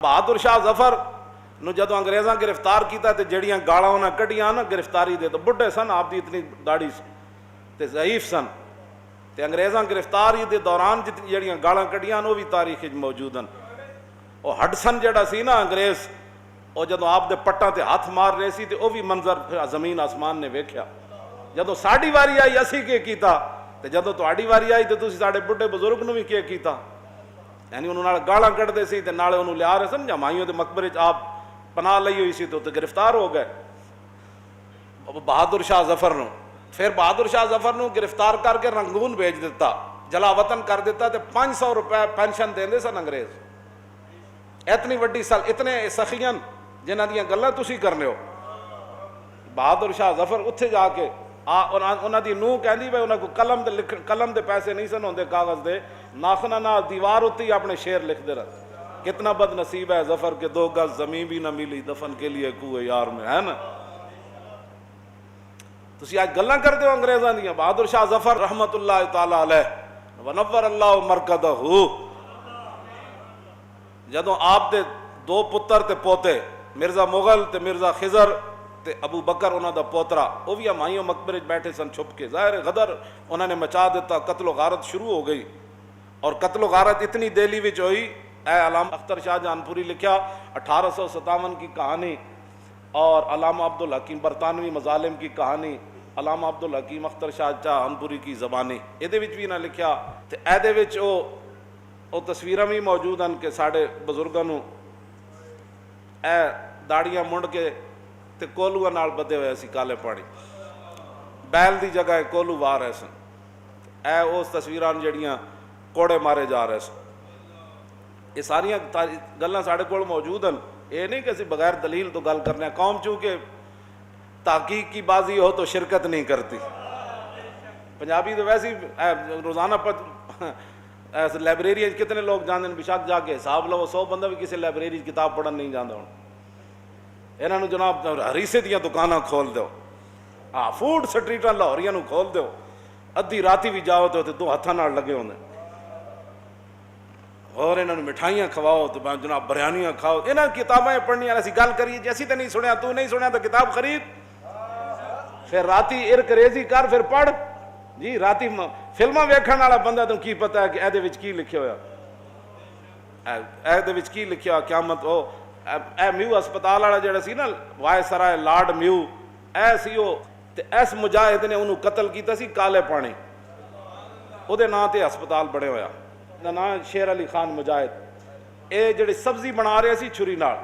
بہادر شاہ ظفر نو جدو انگریزاں گرفتار کیتا تے جڑیاں گالاں انہاں کڈیاں نا گرفتاری دے، تو بڈھے سن، آپ دی اتنی داڑھی تے ضعیف سن، تے انگریزاں گرفتاری دے دوران جڑیاں گالاں کڈیاں وہ بھی تاریخ موجود ہیں۔ وہ ہڈسن جڑا سی نا انگریز، وہ جدو آپ دے پٹاں تے ہاتھ مار رہے سی تے وہ بھی منظر زمین آسمان نے ویکھیا۔ جدو ساڈی واری آئی اسی کے کیتا، تے جدو تہاڈی واری آئی تے تسی ساڈے بڈھے بزرگ نو بھی کے کیتا، یعنی انہوں نے گالاں کڈ دے سی تے نالے انہوں لیا رہے سن جمائیوں دے مقبرے چ آپ پناہ لئی ہوئی سی، تو گرفتار ہو گئے بہادر شاہ ظفر نو۔ پھر بہادر شاہ ظفر نو گرفتار کر کے رنگون بھیج دیتا، جلا وطن کر دیتا، تے 500 روپے پینشن دیندے سن انگریز۔ اتنی وڈی سال اتنے سخیان جنہ دیاں گلاں تسی کرنے ہو۔ بہادر شاہ ظفر اتھے جا کے انہاں دی نوح کہندی بھئی انہاں کو قلم دے پیسے نہیں سن ہوندے کاغذ دے، ناخنا نال دیوار اُتے اپنے شعر لکھ دے رہے۔ کتنا بد نصیب ہے ظفر کے 2 گز زمین بھی نہ ملی، دفن کے لیے کوئے یار میں، ہے نا۔ تسی آج گلاں کرتے ہو انگریزاں دیاں۔ بہادر شاہ ظفر رحمت اللہ تعالی علیہ ونور اللہ مرکدہ، جدوں آپ دے 2 پتر تے پوتے، مرزا مغل تے مرزا خضر تے ابو بکر انہاں دا پوترا، وہ بھی ہمایوں مقبرے بیٹھے سن چھپ کے، ظاہر غدر انہوں نے مچا دیتا، قتل و غارت شروع ہو گئی۔ اور قتل و غارت اتنی دہلی وچ ہوئی، اے علامہ اختر شاہ جہان پوری لکھیا 1857 کی کہانی، اور علامہ عبدالحکیم برطانوی مظالم کی کہانی، علامہ عبدالحکیم اختر شاہ جہان پوری کی زبانی، یہ بھی نہ لکھیا۔ تے ایدے وچ او تصویراں بھی موجود ہیں کہ ساڈے بزرگاں نو اے داڑیاں منڈ کے تے کولوਆਂ نال بدے ہوئے سی کالے پانی، بیل دی جگہ کولو وار رہے سن۔ اے اس تصویراں جڑیاں کوڑے مارے جا رہے سن۔ یہ ساریاں گلاں ساڈے کول موجود ہیں، یہ نہیں کہ اسی بغیر دلیل تو گل کرنے۔ قوم چونکہ تحقیق کی بازی ہو تو شرکت نہیں کرتی۔ پنجابی تو ویسے ہی روزانہ لائبریری کتنے لوگ جاندے ہیں، بشک جا کے حساب لو 100 بندہ بھی کسی لائبریری کتاب پڑھن نہیں جاندا ہوں۔ انہاں نو جناب ہریسے دیاں دکاناں کھول دیو، ہاں فوڈ سٹریٹاں لاہوریاں نو کھول دیو، ادھی راتی بھی جاؤ تو 2 ہاتھاں نال لگے ہوندے، اور انہوں نے مٹھائیاں کھواؤ تو جناب بریانیاں کھاؤ۔ انہاں کتابیں پڑھنیاں، اسی گل کریے جی اسی تے نہیں سنیا، تو نہیں سنیا تو کتاب خرید، پھر راتی ارک ریزی کر، پھر پڑھ جی۔ راتی فلماں ویکھن والا بندہ تو کی پتہ ہے کہ اے دے وچ کی لکھیا ہویا، اے دے وچ کی لکھیا قیامت۔ اے میو ہسپتال والا جڑا سی نا وائے سرائے لارڈ میو، اے سی او تے اس مجاہد نے انہوں قتل کیتا سی کالے پانی، او دے نام تے ہسپتال بڑے ہویا، نام شیر علی خان مجاہد۔ اے جڑی سبزی بنا رہے سی چھری نال،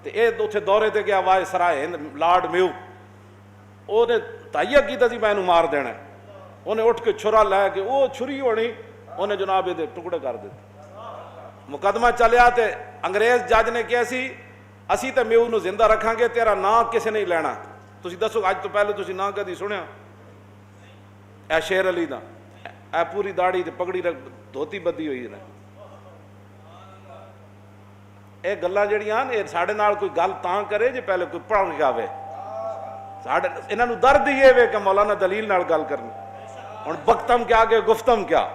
تے اے اتھے دورے تے گیا وائے سرائے ہند لارڈ میو، او نے تہیہ کیتا سی میں انہوں مار دینا ہے، انہیں اٹھ کے چھرا لے کے وہ چھری ہونی انہیں جناب یہ ٹکڑے کر دیتے۔ مقدمہ چلیا تے انگریز جج نے کیا سی اسی تے میو نو زندہ رکھاں گے، تیرا نام کسے نہیں لینا۔ تسی دسو اج تو پہلے تسی نام کدی سنیا اے شیر علی دا؟ اے پوری داڑھی تے پگڑی دھوتی بدی ہوئی ہے۔ اے گلاں جڑیاں اے ساڈے نال کوئی گل تاں کرے جے پہلے کوئی پڑھ کے آوے، ساڈے انہاں نو درد یہ وے کہ مولانا دلیل نال گل کرنی، ہن بختم کیا کہ گفتم کیا۔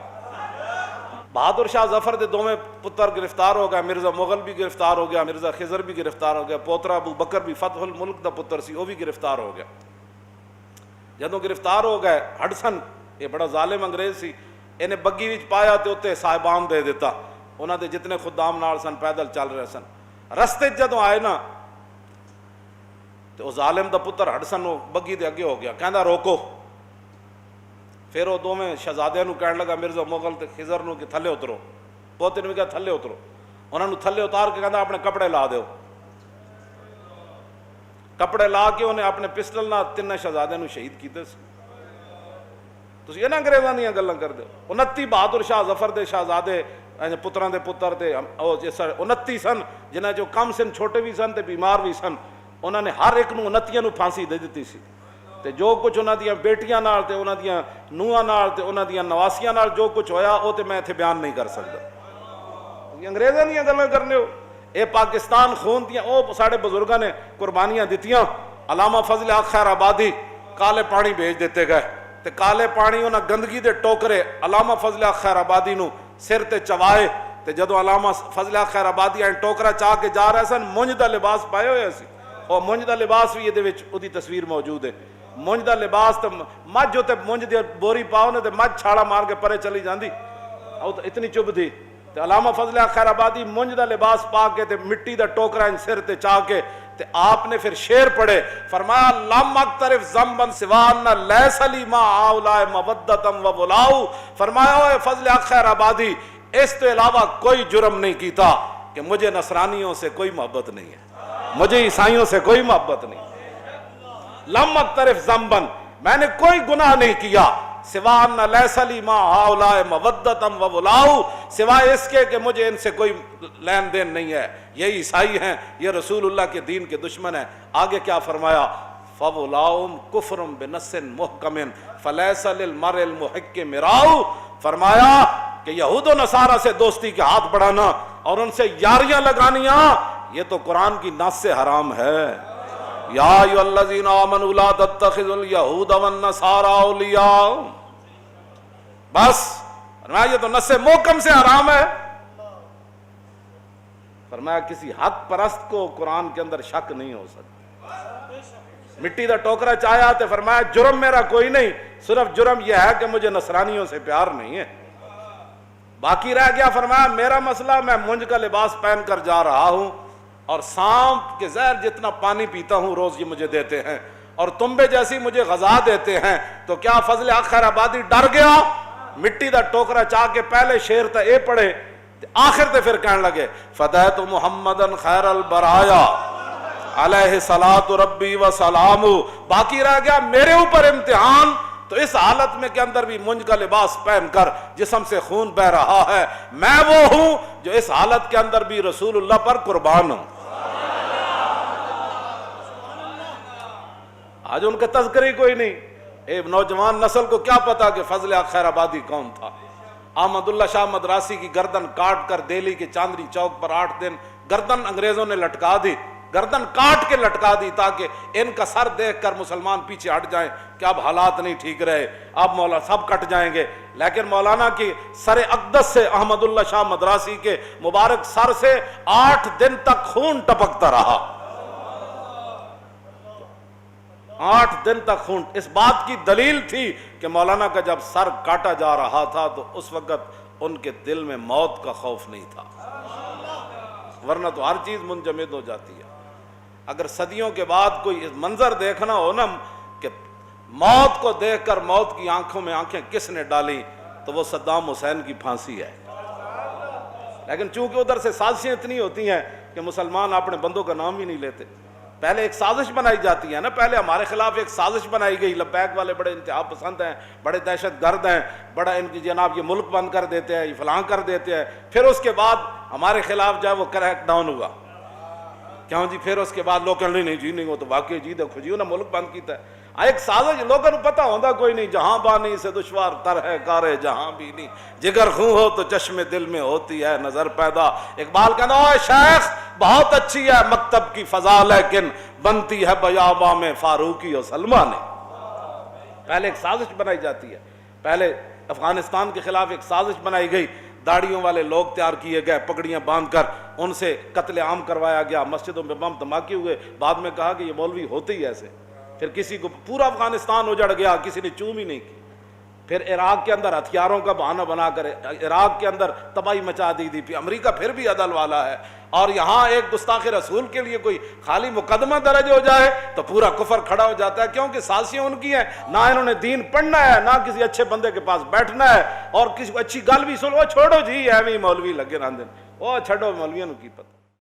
بہادر شاہ ظفر دے 2 پتر گرفتار ہو گئے، مرزا مغل بھی گرفتار ہو گیا، مرزا خضر بھی گرفتار ہو گیا، پوترا ابو بکر بھی فتح الملک دا پتر سی وہ بھی گرفتار ہو گیا۔ جدوں گرفتار ہو گئے ہڈسن، یہ بڑا ظالم انگریز سی، انہیں بگی وچ پایا تے اتنے صاحبان دے دیتا، انہاں دے جتنے خدام نال سن پیدل چل رہے سن۔ رستے جدوں آئے نا تے وہ ظالم دا پتر ہڈسن وہ بگی دے اگے ہو گیا، کہندا روکو۔ پھر وہ 2 شہزادیاں نو کہنے لگا مرزا مغل تے خضر نو کہ تھلے اترو، پوتے نے بھی کہا تھلے اترو، انہوں نے تھلے اتار کے کہندا اپنے کپڑے لا دیو۔ کپڑے لا کے انہیں اپنے پسٹل نال 3 شہزادیاں نو شہید کیتے سی۔ تسی انہاں انگریزاں دیاں گلاں کردے ہو۔ 29 بہادر شاہ ظفر دے شہزادے پتراں دے پتر تے 29 سن، جنہاں جو کم سن چھوٹے بھی سن تے بیمار بھی سن، انہوں نے ہر ایک نو 29 نو پھانسی دے دیتی سی۔ تے جو کچھ انہاں دیاں بیٹیاں نال تے انہاں دیاں نوہاں نال تے انہاں دیاں نواسیاں نال جو کچھ ہویا وہ تے میں اتھے بیان نہیں کر سکتا۔ انگریزاں دیاں گلاں کرنے ہو، اے پاکستان خون دیاں او ساڈے بزرگاں نے قربانیاں دتیاں۔ علامہ فضل حق خیر آبادی کالے پانی بھیج دیتے گئے، تے کالے پانی انہاں گندگی دے ٹوکرے علامہ فضل حق خیر آبادی نو سر تے چوائے تے جدو علامہ فضل خیر آبادی ٹوکرا چاہ کے جا رہے سن مونج دا لباس پائے ہوئے سی، اور مونج دا لباس بھی یہ دی تصویر موجود ہے۔ مونج دا لباس تو مجھ ہوتے مونج دی بوری پاؤ نے تے مجھ چھاڑا مار کے پرے چلی جاندی، اتنی چب تھی۔ تے علامہ فضل خیر آبادی مونج دا لباس پا کے تے مٹی دا ٹوکرا ان سر تے چاہ کے تے آپ نے پھر شعر پڑھے، فرمایا لم اقترف ذنبا سوان لیس لی ما ہؤلاء مودۃ و ولاء، فرمایا اے فضل خیر آبادی اس تو علاوہ کوئی جرم نہیں کیتا کہ مجھے نصرانیوں سے کوئی محبت نہیں ہے، مجھے عیسائیوں سے کوئی محبت نہیں۔ لم اقترف ذنبا، میں نے کوئی گناہ نہیں کیا، سوان لیس لی ما ہؤلاء مودۃ و ولاء، سوائے اس کے کہ مجھے ان سے کوئی لین دین نہیں ہے، یہ عیسائی ہیں، یہ رسول اللہ کے دین کے دشمن ہیں۔ آگے کیا فرمایا؟ فَوْلَاؤُمْ كُفْرٌ بِنَصٍ مُحْكَمٍ فَلَيْسَ لِلْمَرْءِ الْمُحِقِّ مِرَاءُ، فرمایا کہ یہود و نصارہ سے دوستی کے ہاتھ بڑھانا اور ان سے یاریاں لگانیاں یہ تو قرآن کی نص سے حرام ہے۔ یا ایھا الذین آمنوا لا تتخذوا اليہود والنصارى اولیاء، بس فرمایا یہ تو نص محکم سے حرام ہے۔ فرمایا کسی حق پرست کو قرآن کے اندر شک نہیں ہو سکتا۔ مٹی دا ٹوکرا چاہیا تو فرمایا جرم میرا کوئی نہیں، صرف جرم یہ ہے کہ مجھے نصرانیوں سے پیار نہیں ہے۔ باقی رہ گیا فرمایا میرا مسئلہ، میں مونج کا لباس پہن کر جا رہا ہوں اور سانپ کے زہر جتنا پانی پیتا ہوں روز یہ مجھے دیتے ہیں، اور تنبے جیسی مجھے غذا دیتے ہیں، تو کیا فضل خیر آبادی ڈر گیا؟ مٹی دا ٹوکرا چاہ کے پہلے شعر تا اے پڑھے، آخر تے پھر کہنے لگے فدیت محمدن خیر البرایا علیہ صلاۃ ربی و سلام۔ باقی رہ گیا میرے اوپر امتحان، تو اس حالت میں کے اندر بھی مونج کا لباس پہن کر جسم سے خون بہ رہا ہے، میں وہ ہوں جو اس حالت کے اندر بھی رسول اللہ پر قربان ہوں۔ آج ان کا تذکر ہی کوئی نہیں۔ اے نوجوان نسل کو کیا پتا کہ فضل خیر آبادی کون تھا؟ احمد اللہ شاہ مدراسی کی گردن کاٹ کر دہلی کے چاندنی چوک پر 8 دن گردن انگریزوں نے لٹکا دی، گردن کاٹ کے لٹکا دی تاکہ ان کا سر دیکھ کر مسلمان پیچھے ہٹ جائیں کہ اب حالات نہیں ٹھیک رہے، اب مولا سب کٹ جائیں گے۔ لیکن مولانا کی سر اقدس سے احمد اللہ شاہ مدراسی کے مبارک سر سے 8 دن تک خون ٹپکتا رہا، 8 دن تک خون۔ اس بات کی دلیل تھی کہ مولانا کا جب سر کاٹا جا رہا تھا تو اس وقت ان کے دل میں موت کا خوف نہیں تھا، ورنہ تو ہر چیز منجمد ہو جاتی ہے۔ اگر صدیوں کے بعد کوئی منظر دیکھنا ہو نا کہ موت کو دیکھ کر موت کی آنکھوں میں آنکھیں کس نے ڈالی، تو وہ صدام حسین کی پھانسی ہے۔ لیکن چونکہ ادھر سے سازشیں اتنی ہوتی ہیں کہ مسلمان اپنے بندوں کا نام ہی نہیں لیتے۔ پہلے ایک سازش بنائی جاتی ہے نا، پہلے ہمارے خلاف ایک سازش بنائی گئی، لبیک والے بڑے انتہا پسند ہیں، بڑے دہشت گرد ہیں، بڑا ان کی جناب یہ ملک بند کر دیتے ہیں، یہ فلاں کر دیتے ہیں۔ پھر اس کے بعد ہمارے خلاف جو ہے وہ کریک ڈاؤن ہوا، کیوں جی؟ پھر اس کے بعد لوگ کہنے نہیں جی نہیں وہ تو واقعی جی دیکھو جی انہوں نے ملک بند کیتا ہے۔ ایک سازش لوگوں کو پتہ ہوتا کوئی نہیں، جہاں بانی سے دشوار تر ہے کارے جہاں بھی نہیں، جگر خوں ہو تو چشم دل میں ہوتی ہے نظر پیدا۔ اقبال کہنا اوے شیخ بہت اچھی ہے مکتب کی فضا لیکن بنتی ہے بیاباں میں فاروقی اور سلمان نے۔ پہلے ایک سازش بنائی جاتی ہے، پہلے افغانستان کے خلاف ایک سازش بنائی گئی، داڑھیوں والے لوگ تیار کیے گئے، پگڑیاں باندھ کر ان سے قتل عام کروایا گیا، مسجدوں میں بم دھماکے ہوئے، بعد میں کہا کہ یہ مولوی ہوتے ہی ایسے۔ پھر کسی کو پورا افغانستان اجڑ گیا، کسی نے چوم ہی نہیں کی۔ پھر عراق کے اندر ہتھیاروں کا بہانہ بنا کر عراق کے اندر تباہی مچا دی تھی۔ امریکہ پھر بھی عدل والا ہے، اور یہاں ایک گستاخ رسول کے لیے کوئی خالی مقدمہ درج ہو جائے تو پورا کفر کھڑا ہو جاتا ہے، کیونکہ سازشیں ان کی ہیں، نہ انہوں نے دین پڑھنا ہے، نہ کسی اچھے بندے کے پاس بیٹھنا ہے، اور کسی کو اچھی گل بھی سنو چھوڑو جی ایویں مولوی لگے رہندے، وہ چھڈو مولویوں کی پتہ۔